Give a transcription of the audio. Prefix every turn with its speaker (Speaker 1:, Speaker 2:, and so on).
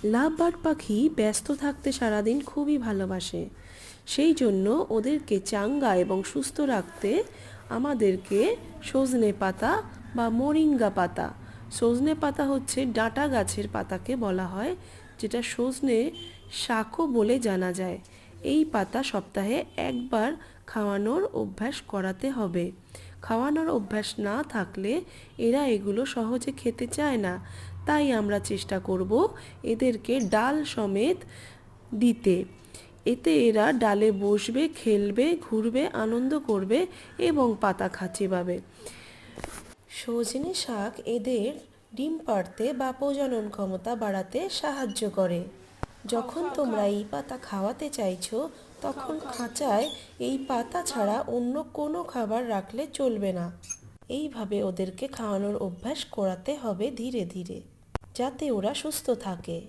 Speaker 1: Lovebird পাখি ব্যস্ত থাকতে সারাদিন খুবই ভালোবাসে। সেই জন্য ওদেরকে চাঙ্গা এবং সুস্থ রাখতে আমাদেরকে সজনে পাতা বা মোরিঙ্গা পাতা, সজনে পাতা হচ্ছে ডাঁটা গাছের পাতাকে বলা হয়, যেটা সজনে শাকও বলে জানা যায়। এই পাতা সপ্তাহে একবার খাওয়ানোর অভ্যাস করাতে হবে। খাওয়ানোর অভ্যাস না থাকলে এরা এগুলো সহজে খেতে চায় না। তাই আমরা চেষ্টা করব এদেরকে ডাল সমেত দিতে। এতে এরা ডালে বসবে, খেলবে, ঘুরবে, আনন্দ করবে এবং পাতা চিবাবে। সজনে শাক এদের ডিম পাড়তে বা প্রজনন ক্ষমতা বাড়াতে সাহায্য করে। যখন তোমরা এই পাতা খাওয়াতে চাইছো, তখন খাঁচায় এই পাতা ছাড়া অন্য কোনো খাবার রাখলে চলবে না। এইভাবে ওদেরকে খাওয়ানোর অভ্যাস করাতে হবে ধীরে ধীরে, যাতে ওরা সুস্থ থাকে।